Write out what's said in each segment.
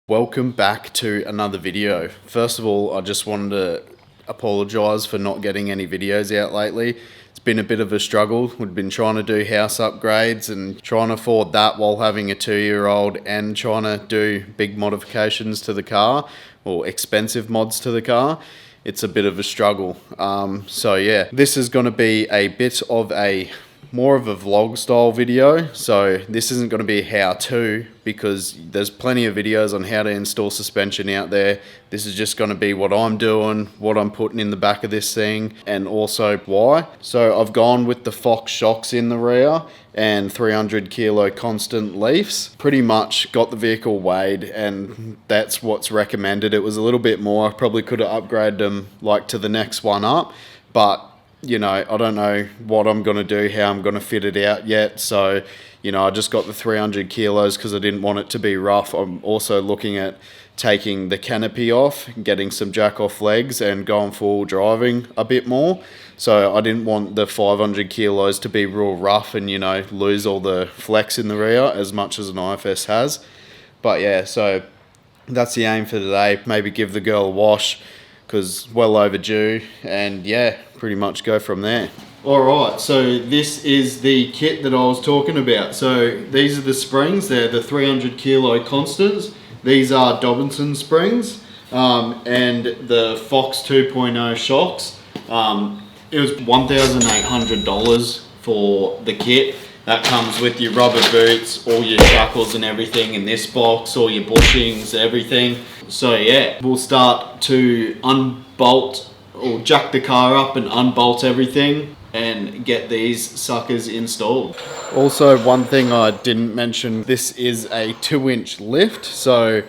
Welcome back to another video. First of all, I just wanted to apologise for not getting any videos out lately. It's been a bit of a struggle. We've been trying to do house upgrades and trying to afford that while having a 2-year-old and trying to do big modifications to the car or expensive mods to the car. It's a bit of a struggle. So yeah, this is going to be a bit of more of a vlog style video. So this isn't going to be a how-to because there's plenty of videos on how to install suspension out there. This is just going to be what I'm doing, what I'm putting in the back of this thing, and also why. So I've gone with the Fox shocks in the rear and 300 kilo constant leafs. Pretty much got the vehicle weighed and that's what's recommended. It was a little bit more. I probably could have upgraded them like to the next one up, but you know, I don't know what I'm going to do, how I'm going to fit it out yet. So, you know, I just got the 300 kilos because I didn't want it to be rough. I'm also looking at taking the canopy off, getting some jack off legs and going full driving a bit more. So I didn't want the 500 kilos to be real rough and, you know, lose all the flex in the rear as much as an IFS has. But yeah, so that's the aim for today. Maybe give the girl a wash because well overdue, and yeah, pretty much go from there. Alright, so this is the kit that I was talking about. So these are the springs, they're the 300 kilo constants. These are Dobinson springs, and the Fox 2.0 shocks. It was $1,800 for the kit. That comes with your rubber boots, all your shackles and everything in this box, all your bushings, everything. So yeah, we'll start to unbolt or jack the car up and unbolt everything and get these suckers installed. Also, one thing I didn't mention, this is a 2-inch lift. So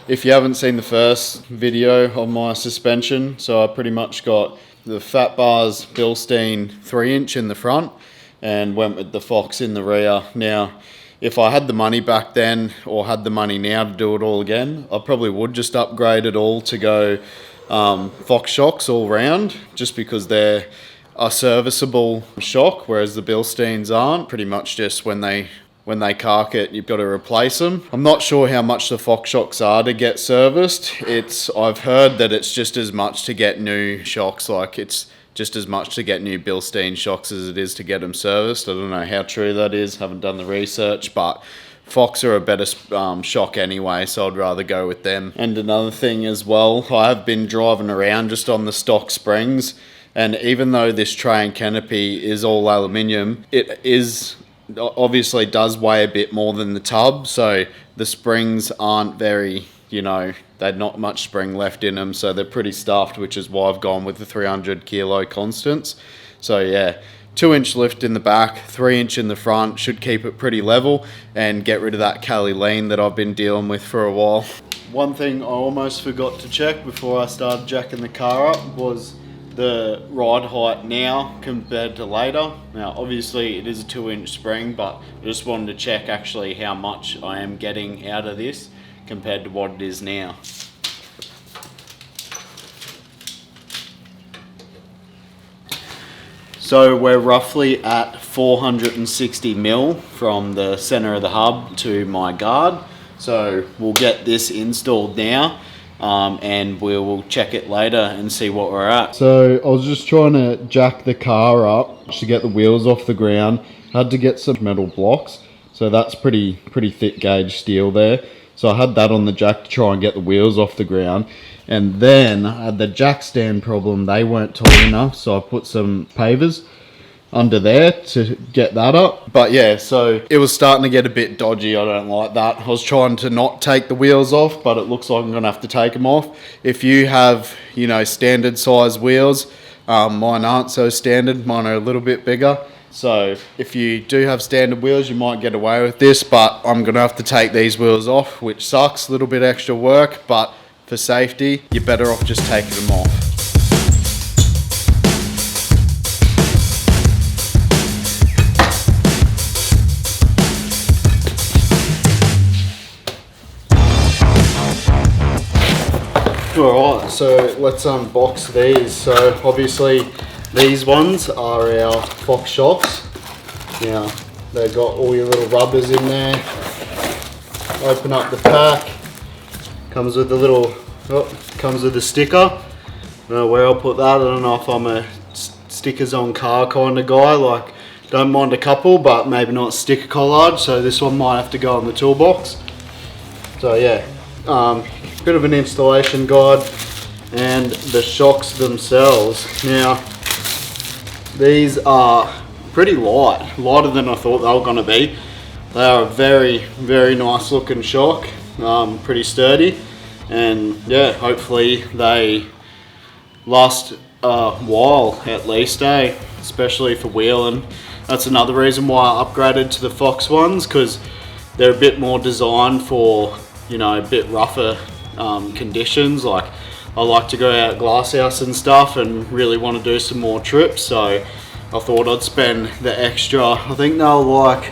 if you haven't seen the first video of my suspension, so I pretty much got the Fat Bars Bilstein 3-inch in the front and went with the Fox in the rear. Now, if I had the money back then or had the money now to do it all again, I probably would just upgrade it all to go Fox shocks all round, just because they're a serviceable shock, whereas the Bilsteins aren't. Pretty much just when they cark it, you've got to replace them. I'm not sure how much the Fox shocks are to get serviced. I've heard that it's just as much to get new shocks, like it's just as much to get new Bilstein shocks as it is to get them serviced. I don't know how true that is, haven't done the research, but Fox are a better shock anyway, so I'd rather go with them. And another thing as well, I have been driving around just on the stock springs, and even though this tray and canopy is all aluminium, it is obviously does weigh a bit more than the tub, so the springs aren't very, you know, they're not much spring left in them, so they're pretty stuffed, which is why I've gone with the 300 kilo constants. So yeah, 2-inch lift in the back, 3-inch in the front, should keep it pretty level and get rid of that Cali lean that I've been dealing with for a while. One thing I almost forgot to check before I started jacking the car up was the ride height now compared to later. Now obviously it is a 2-inch spring, but I just wanted to check actually how much I am getting out of this compared to what it is now. So we're roughly at 460 mil from the center of the hub to my guard. So we'll get this installed now, and we will check it later and see what we're at. So I was just trying to jack the car up to get the wheels off the ground. Had to get some metal blocks. So that's pretty thick gauge steel there. So I had that on the jack to try and get the wheels off the ground. And then I had the jack stand problem. They weren't tall enough, so I put some pavers under there to get that up. But yeah, so it was starting to get a bit dodgy. I don't like that. I was trying to not take the wheels off, but it looks like I'm gonna have to take them off. If you have, you know, standard size wheels, mine aren't so standard. Mine are a little bit bigger. So if you do have standard wheels, you might get away with this, but I'm gonna have to take these wheels off, which sucks, a little bit extra work, but for safety, you're better off just taking them off. Alright, so let's unbox these. So obviously these ones are our Fox shocks. Now they've got all your little rubbers in there. Open up the pack. Comes with the little, comes with the sticker. I don't know where I'll put that. I don't know if I'm a stickers on car kind of guy, like don't mind a couple, but maybe not sticker collage, so this one might have to go in the toolbox. So yeah, bit of an installation guide, and the shocks themselves. Now, these are pretty light, lighter than I thought they were going to be. They are a very, very nice looking shock, pretty sturdy, and yeah, hopefully they last a while at least, especially for wheeling. That's another reason why I upgraded to the Fox ones, because they're a bit more designed for, you know, a bit rougher conditions. Like, I like to go out glasshouse and stuff and really want to do some more trips, so I thought I'd spend the extra, I think they were like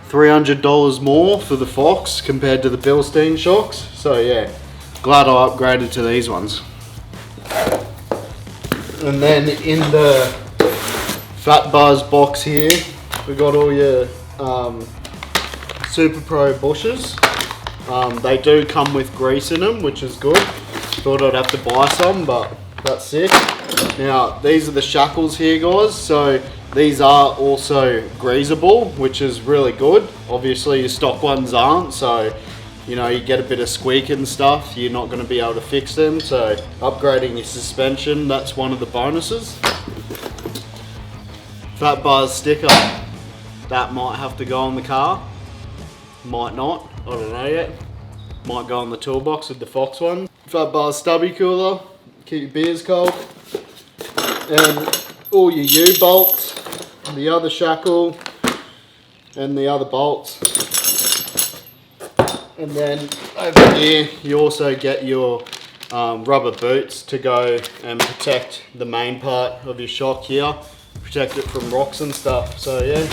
$300 more for the Fox compared to the Bilstein shocks. So yeah, glad I upgraded to these ones. And then in the Fat Buzz box here, we got all your Super Pro bushes. They do come with grease in them, which is good. Thought I'd have to buy some, but that's sick. Now, these are the shackles here, guys. So these are also greasable, which is really good. Obviously, your stock ones aren't, so you know, you get a bit of squeak and stuff, you're not going to be able to fix them. So upgrading your suspension, that's one of the bonuses. Fat Buzz sticker, that might have to go on the car, might not, I don't know yet. Might go on the toolbox with the Fox one. Fat Buzz stubby cooler, keep your beers cold. And all your U-bolts, the other shackle, and the other bolts. And then over here, you also get your rubber boots to go and protect the main part of your shock here. Protect it from rocks and stuff. So yeah,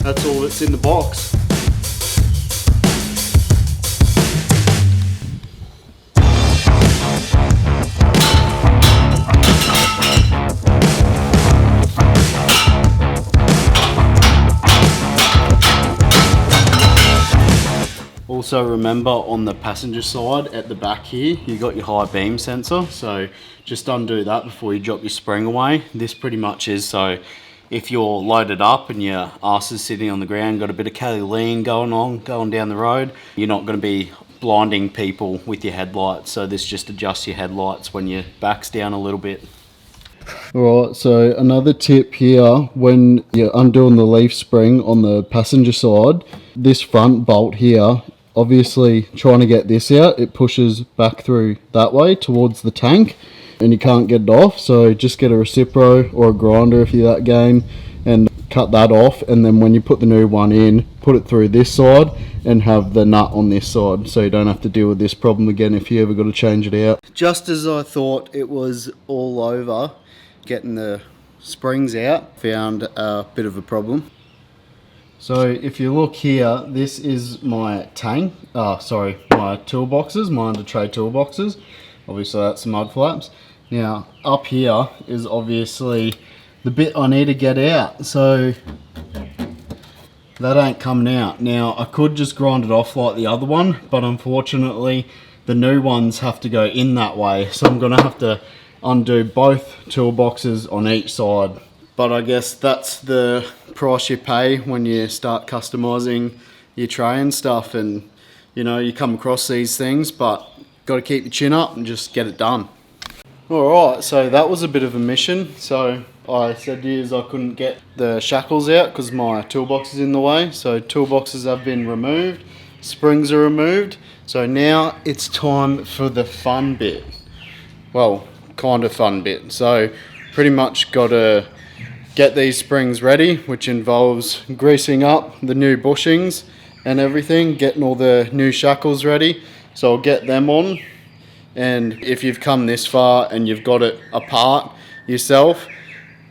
that's all that's in the box. Also remember, on the passenger side at the back here, you got your high beam sensor, so just undo that before you drop your spring away. This pretty much is so if you're loaded up and your ass is sitting on the ground, got a bit of Kelly lean going down the road, you're not going to be blinding people with your headlights. So this just adjusts your headlights when your back's down a little bit. Alright, so another tip here, when you're undoing the leaf spring on the passenger side, this front bolt here, obviously trying to get this out, it pushes back through that way towards the tank and you can't get it off. So just get a Recipro or a grinder if you're that game and cut that off, and then when you put the new one in, put it through this side and have the nut on this side, so you don't have to deal with this problem again if you ever got to change it out. Just as I thought it was all over getting the springs out, found a bit of a problem. So if you look here, this is my tank, my toolboxes, my under tray toolboxes. Obviously that's the mud flaps. Now up here is obviously the bit I need to get out, so that ain't coming out. Now I could just grind it off like the other one, but unfortunately the new ones have to go in that way, so I'm gonna have to undo both toolboxes on each side. But I guess that's the price you pay when you start customizing your tray and stuff, and you know, you come across these things, but got to keep your chin up and just get it done. Alright, so that was a bit of a mission. So I said to you I couldn't get the shackles out because my toolbox is in the way. So toolboxes have been removed, springs are removed. So now it's time for the fun bit. Well, kind of fun bit. So pretty much got to get these springs ready, which involves greasing up the new bushings and everything, getting all the new shackles ready. So I'll get them on, and if you've come this far and you've got it apart yourself,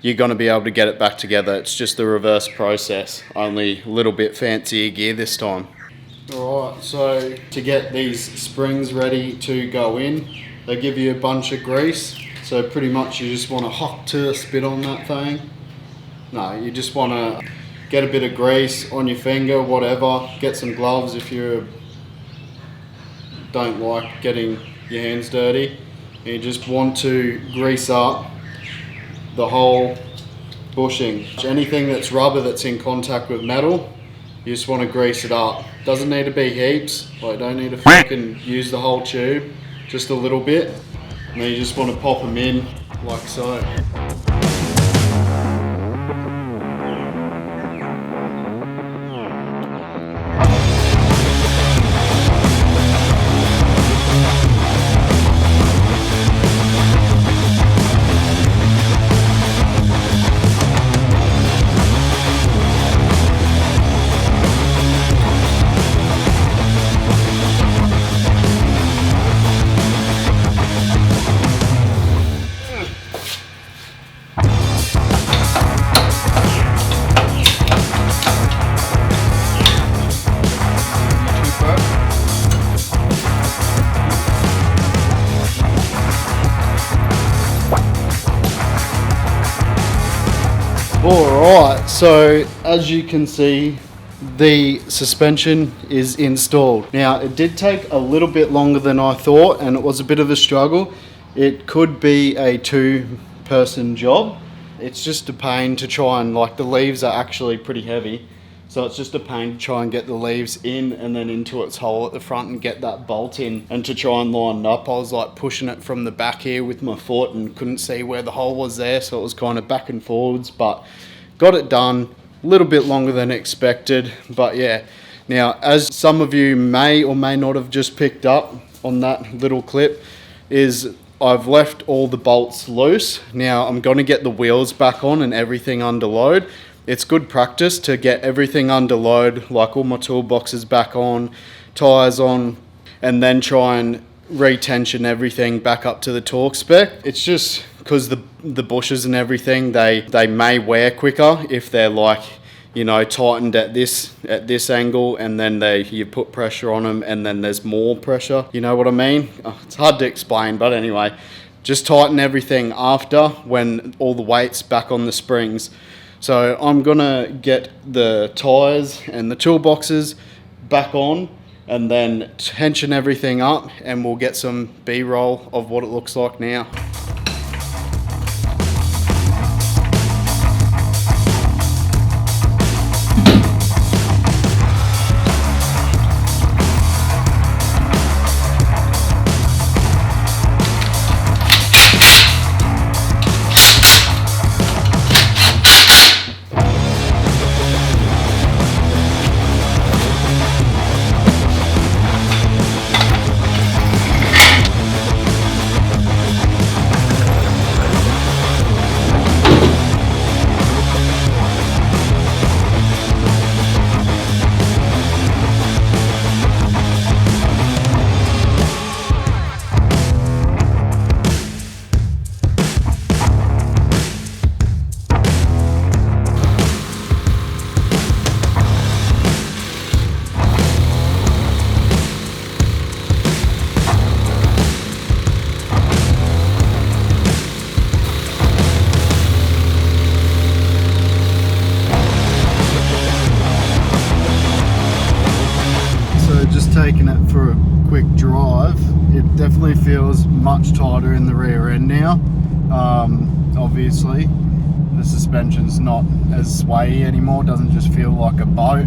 you're going to be able to get it back together. It's just the reverse process, only a little bit fancier gear this time. Alright, so to get these springs ready to go in, they give you a bunch of grease. So pretty much you just want to hot to spit on that thing. No, you just want to get a bit of grease on your finger, whatever. Get some gloves if you don't like getting your hands dirty. You just want to grease up the whole bushing. Anything that's rubber that's in contact with metal, you just want to grease it up. Doesn't need to be heaps, like don't need to fucking use the whole tube, just a little bit. And then you just want to pop them in like so. Alright, so as you can see, the suspension is installed. Now, it did take a little bit longer than I thought, and it was a bit of a struggle. It could be a two-person job. It's just a pain to try and, like, the leaves are actually pretty heavy. So it's just a pain to try and get the leaves in and then into its hole at the front and get that bolt in. And to try and line it up, I was like pushing it from the back here with my foot and couldn't see where the hole was there. So it was kind of back and forwards, but got it done. A little bit longer than expected, but yeah. Now, as some of you may or may not have just picked up on that little clip, is I've left all the bolts loose. Now I'm going to get the wheels back on and everything under load. It's good practice to get everything under load, like all my toolboxes back on, tyres on, and then try and retension everything back up to the torque spec. It's just because the bushes and everything, they may wear quicker if they're like, you know, tightened at this angle, and then you put pressure on them and then there's more pressure. You know what I mean? It's hard to explain, but anyway, just tighten everything after when all the weight's back on the springs. So I'm gonna get the tyres and the toolboxes back on and then tension everything up, and we'll get some B-roll of what it looks like now. Taking it for a quick drive, it definitely feels much tighter in the rear end now. Obviously the suspension's not as swayy anymore, doesn't just feel like a boat.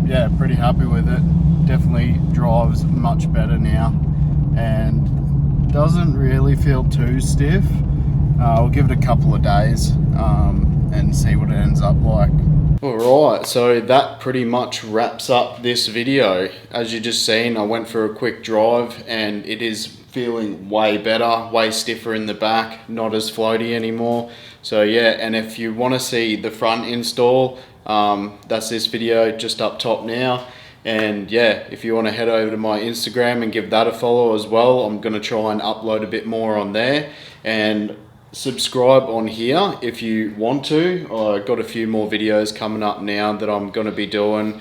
Yeah, pretty happy with it. Definitely drives much better now and doesn't really feel too stiff. I'll give it a couple of days and see what it ends up like. Alright, so that pretty much wraps up this video. As you just seen, I went for a quick drive and it is feeling way better, way stiffer in the back, not as floaty anymore. So yeah, and if you want to see the front install, that's this video just up top now. And yeah, if you want to head over to my Instagram and give that a follow as well, I'm going to try and upload a bit more on there. And subscribe on here if you want to. I've got a few more videos coming up now that I'm going to be doing.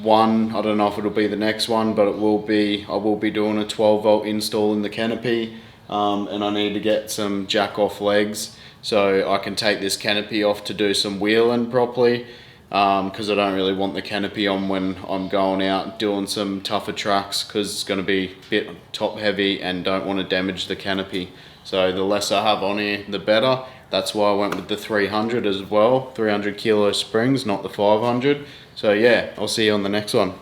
One, I don't know if it'll be the next one, but I will be doing a 12 volt install in the canopy, and I need to get some jack off legs so I can take this canopy off to do some wheeling properly. because I don't really want the canopy on when I'm going out doing some tougher tracks, because it's going to be a bit top heavy and don't want to damage the canopy. So the less I have on here, the better. That's why I went with the 300 as well, 300 kilo springs, not the 500. So yeah, I'll see you on the next one.